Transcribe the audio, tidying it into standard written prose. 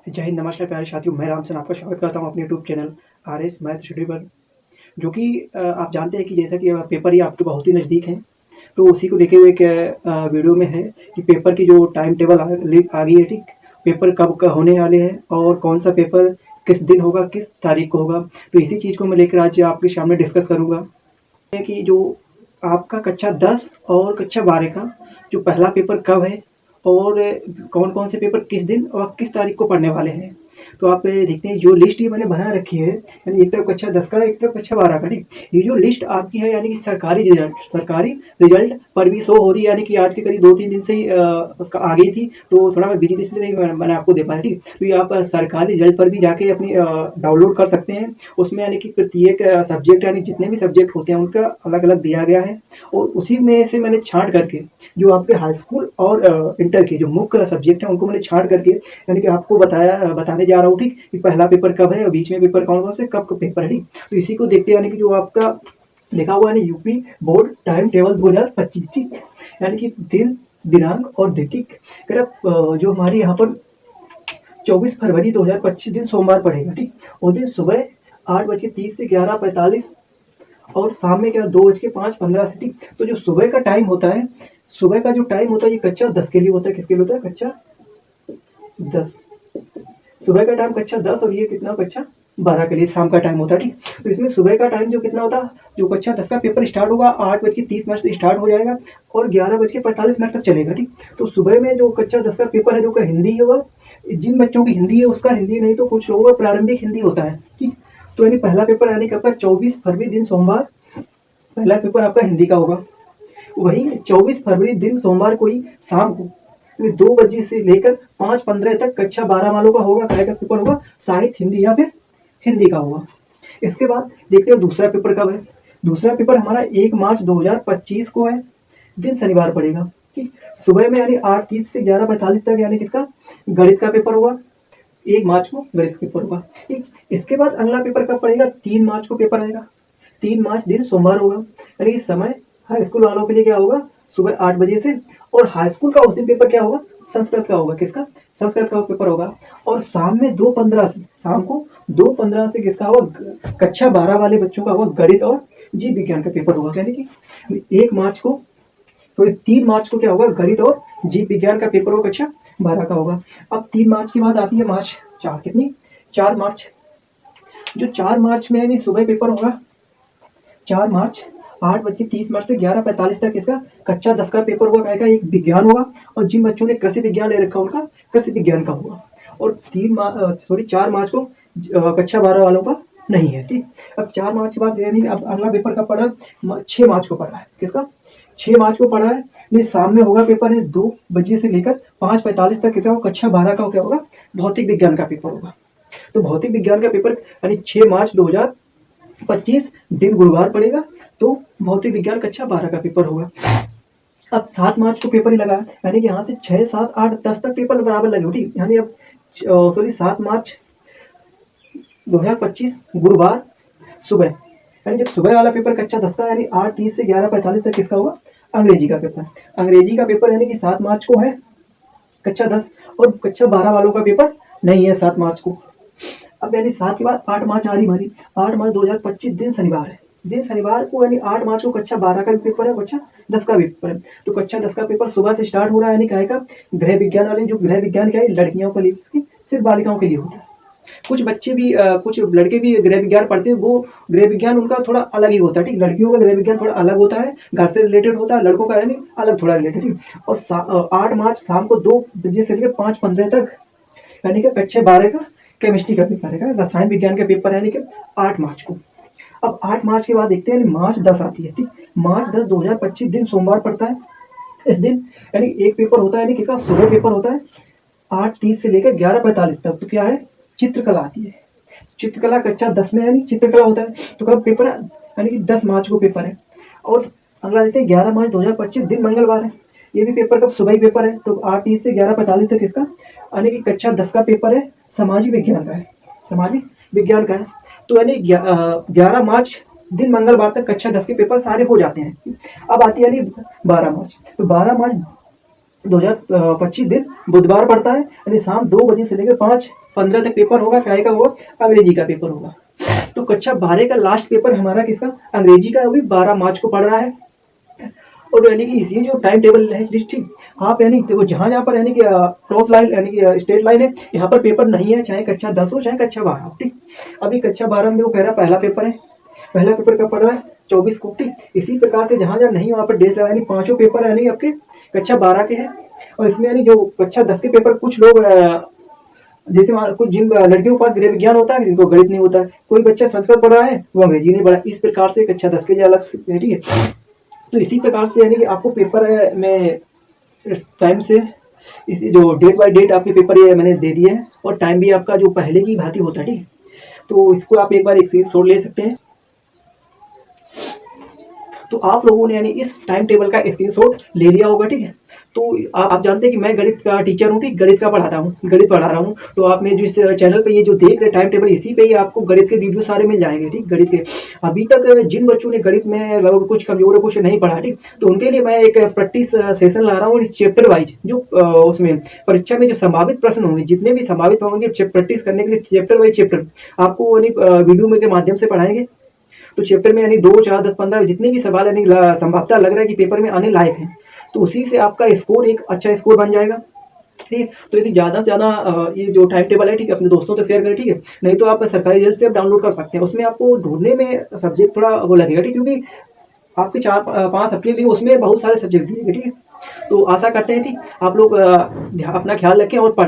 जय हिंद, नमस्कार प्यारे साथियों। मैं रामसन आपका स्वागत करता हूँ अपने YouTube channel RS math study पर। जो कि आप जानते हैं कि जैसा कि पेपर ही आपके बहुत ही नज़दीक हैं, तो उसी को देखे हुए एक वीडियो में है कि पेपर की जो टाइम टेबल आ गई है। ठीक, पेपर कब होने वाले हैं और कौन सा पेपर किस दिन होगा, किस तारीख को होगा, तो इसी चीज़ को मैं लेकर आज आपके सामने डिस्कस करूँगा कि जो आपका कक्षा 10 और कक्षा 12 का जो पहला पेपर कब है और कौन-कौन से पेपर किस दिन और किस तारीख को पढ़ने वाले हैं। तो आप देखते हैं जो लिस्ट ये मैंने बना रखी है, यानी एक तरफ कक्षा 10 का, एक तरफ कक्षा 12 का। ठीक, ये जो लिस्ट आपकी है यानी कि सरकारी रिजल्ट पर भी शो हो रही है, यानी कि आज के करीब 2-3 दिन से ही उसका आ गई थी, तो थोड़ा मैं बिजी थी इसलिए नहीं मैंने आपको दे पाया। ठीक, तो ये आप सरकारी रिजल्ट पर भी जाके अपनी डाउनलोड कर सकते हैं। उसमें यानी कि प्रत्येक सब्जेक्ट यानी जितने भी सब्जेक्ट होते हैं उनका अलग-अलग दिया गया है, और उसी में से मैंने छाँट करके जो आपके हाई स्कूल और इंटर के जो मुख्य सब्जेक्ट हैं उनको मैंने छाँट करके यानी कि आपको बताने जा रहा हूँ। ठीक, कि पहला पेपर कब है और बीच में पेपर कौन-कौन से कब पेपर है। ठीक, तो इसी को देखते यानी कि जो आपका लिखा हुआ है यूपी बोर्ड टाइम टेबल 2025। ठीक, यानी कि दिन, दिनांक और तिथि अगर आप जो हमारे यहाँ पर 24 फरवरी 2025 दिन सोमवार पड़ेगा। ठीक, उस दिन सुबह 8:30 से 11:45 और शाम में क्या 2:05:15 से। ठीक, तो जो सुबह का टाइम होता है, सुबह का जो टाइम होता है ये कक्षा 10 के लिए होता है। किसके लिए होता है? कक्षा 10। सुबह का टाइम कक्षा 10 और ये कितना कक्षा 12 के लिए शाम का टाइम होता है। ठीक, तो इसमें सुबह का टाइम जो कितना होता है, जो कक्षा 10 का पेपर स्टार्ट होगा 8:30 से स्टार्ट हो जाएगा और 11:45 तक चलेगा। ठीक, तो सुबह में जो कक्षा 10 का पेपर है जो का हिंदी होगा, जिन बच्चों की हिंदी है उसका हिंदी, नहीं तो कुछ लोगों का प्रारंभिक हिंदी होता है। ठीक, तो यानी पहला पेपर यानी कब का 24 फरवरी दिन सोमवार पहला पेपर आपका हिंदी का होगा। वही 24 फरवरी दिन सोमवार को ही शाम को 2 बजे से लेकर 5:15 तक कक्षा 12 वालों का होगा, क्या का पेपर होगा, साहित्य हिंदी या फिर हिंदी का होगा। इसके बाद देखते हैं दूसरा पेपर कब है। दूसरा पेपर हमारा 1 मार्च 2025 को है, दिन शनिवार पड़ेगा। ठीक, सुबह में यानी 8:30 से 11:45 तक यानी किसका गणित का पेपर होगा। 1 मार्च को गणित का पेपर होगा। ठीक, इसके बाद अगला पेपर कब पड़ेगा? 3 मार्च को पेपर आएगा। 3 मार्च दिन सोमवार होगा, यानी कि समय हाई स्कूल वालों के लिए क्या होगा, सुबह 8 बजे से। और हाई स्कूल का उस दिन पेपर क्या होगा? संस्कृत का होगा। किसका? संस्कृत का पेपर होगा। और शाम में 2:15 से, शाम को 2:15 से किसका होगा? कक्षा 12 वाले बच्चों का होगा गणित और जीव विज्ञान का पेपर होगा। यानी कि 1 मार्च को, तो 3 मार्च को क्या होगा? गणित और जीव विज्ञान का पेपर होगा, कक्षा 12 का होगा। अब 3 मार्च की बात आती है मार्च 4, कितनी 4 मार्च। जो 4 मार्च में यानी सुबह पेपर होगा 4 मार्च 8:30 से 11:45 तक इसका कक्षा 10 का पेपर होगा। क्या एक विज्ञान होगा, और जिन बच्चों ने कृषि विज्ञान ले रखा उनका कृषि विज्ञान का होगा। और 4 मार्च को कक्षा 12 वालों का नहीं है। ठीक, अब 4 मार्च के बाद यानी अब अगला पेपर कब पड़ा? 6 मार्च को पड़ा है। किसका? 6 मार्च को पड़ा है। ये शाम में होगा पेपर है 2 बजे से लेकर 5:45 तक किसका होगा? कक्षा 12 का क्या होगा? भौतिक विज्ञान का पेपर होगा। तो भौतिक विज्ञान का पेपर यानी 6 मार्च 2025 दिन गुरुवार पड़ेगा, तो भौतिक विज्ञान कक्षा 12 का पेपर होगा। अब 7 मार्च को पेपर ही लगा, यानी कि यहाँ से 6, 7, 8, 10 तक पेपर बराबर लगे। ठीक, यानी अब 7 मार्च 2025 गुरुवार सुबह, यानी जब सुबह वाला पेपर कक्षा 10 का यानी 8:30 से 11:45 तक किसका होगा? अंग्रेजी का पेपर। अंग्रेजी का पेपर यानी कि 7 मार्च को है कक्षा 10, और कक्षा 12 वालों का पेपर नहीं है 7 मार्च को। अब यानी 7 के बाद 8 मार्च आ रही हमारी। 8 मार्च 2025 दिन शनिवार है। दिन शनिवार को यानी 8 मार्च को कक्षा 12 का भी पेपर है, कक्षा 10 का भी पेपर है। तो कक्षा 10 का पेपर सुबह से स्टार्ट हो रहा है, यानी क्या है, गृह विज्ञान वाले, जो गृह विज्ञान क्या है लड़कियों के लिए, सिर्फ बालिकाओं के लिए होता है। कुछ बच्चे भी कुछ लड़के भी गृह विज्ञान पढ़ते हैं, वो गृह विज्ञान उनका थोड़ा अलग ही होता है। ठीक, लड़कियों का गृह विज्ञान थोड़ा अलग होता है, घर से रिलेटेड होता है, लड़कों का यानी अलग थोड़ा रिलेटेड। और 8 मार्च शाम को 2 बजे से लेकर 5:15 तक यानी कि कक्षा 12 का केमिस्ट्री का पेपर है, रसायन विज्ञान का पेपर है, यानी कि 8 मार्च को। अब 8 मार्च के बाद देखते हैं मार्च 10 आती है। ठीक, मार्च 10 2025 दिन सोमवार पड़ता है। इस दिन यानी एक पेपर होता है, यानी किसका सुबह पेपर होता है 8:30 से लेकर 11:45 तक। तो क्या है? चित्रकला आती है। चित्रकला कक्षा 10 में यानी चित्रकला होता है। तो कब पेपर है? यानी कि 10 मार्च को पेपर है। और अगला देखते हैं 11 मार्च 2025 दिन मंगलवार है। ये भी पेपर कब? सुबह ही पेपर है। तो 8:30 से 11:45 तक इसका यानी कि कक्षा 10 का पेपर है, सामाजिक विज्ञान का है, सामाजिक विज्ञान का है। तो यानी 11 मार्च दिन मंगलवार तक कक्षा 10 के पेपर सारे हो जाते हैं। अब आती है यानी 12 मार्च। तो 12 मार्च 2025 दिन बुधवार पड़ता है, यानी शाम 2 बजे से लेकर 5:15 तक पेपर होगा। क्या का वो अंग्रेजी का पेपर होगा। तो कक्षा 12 का लास्ट पेपर हमारा किसका अंग्रेजी का, अभी 12 मार्च को पढ़ रहा है। और यानी कि इसी जो टाइम टेबल है ठीक, आप यानी देखो जहाँ जहाँ पर यानी कि क्रॉस लाइन यानी कि स्ट्रेट लाइन है, यहाँ पर पेपर नहीं है, चाहे कक्षा 10 हो चाहे कक्षा 12 हो। ठीक, अभी कक्षा 12 में वो कह रहा है पहला पेपर है, पहला पेपर कब पढ़ रहा है 24 को। ठीक, इसी प्रकार से जहाँ जहाँ नहीं वहाँ पर डेट लगा, यानी 5 पेपर यानी आपके कक्षा 12 के हैं। और इसमें यानी जो कक्षा 10 के पेपर कुछ लोग जैसे कुछ जिन लड़कियों के पास गृह विज्ञान होता है, जिनको गणित नहीं होता है, कोई बच्चा संस्कृत पढ़ रहा है वो अंग्रेजी नहीं पढ़ा, इस प्रकार से कक्षा 10 के लिए अलग से। ठीक है, तो इसी प्रकार से यानी कि आपको पेपर में टाइम से इसी जो डेट बाय डेट आपके पेपर ये मैंने दे दिए हैं, और टाइम भी आपका जो पहले की भांति होता है। ठीक है, तो इसको आप एक बार एक स्क्रीनशॉट ले सकते हैं। तो आप लोगों ने यानी इस टाइम टेबल का स्क्रीनशॉट ले लिया होगा। ठीक है, तो आप जानते हैं कि मैं गणित का टीचर हूँ। ठीक, गणित का पढ़ाता हूँ, गणित पढ़ा रहा हूँ। तो आप मेरे जिस चैनल पे ये जो देख रहे टाइम टेबल, इसी पे ही आपको गणित के वीडियो सारे मिल जाएंगे। ठीक, गणित के अभी तक जिन बच्चों ने गणित में कुछ कमजोर है, कुछ नहीं पढ़ा, ठीक, तो उनके लिए मैं एक प्रैक्टिस सेशन ला रहा हूँ चैप्टर वाइज। जो उसमें परीक्षा में जो संभावित प्रश्न होंगे, जितने भी संभावित होंगे, प्रैक्टिस करने के लिए चैप्टर वाइज चैप्टर आपको वीडियो में के माध्यम से पढ़ाएंगे। तो चैप्टर में यानी 2, 4, 10, 15 जितने भी सवाल यानी संभावता लग रहा है कि पेपर में आने लायक है, तो उसी से आपका स्कोर एक अच्छा स्कोर बन जाएगा। ठीक है, तो यदि ज़्यादा से ज़्यादा ये जो टाइम टेबल है, ठीक है, अपने दोस्तों से शेयर करें। ठीक है, नहीं तो आप सरकारी रिजल्ट से आप डाउनलोड कर सकते हैं। उसमें आपको ढूंढने में सब्जेक्ट थोड़ा वो लगेगा। ठीक, क्योंकि आपके 4-5 हफ्ते लिए उसमें बहुत सारे सब्जेक्ट दिए गए। ठीक है, तो आशा करते हैं कि आप लोग अपना ख्याल रखें और पढ़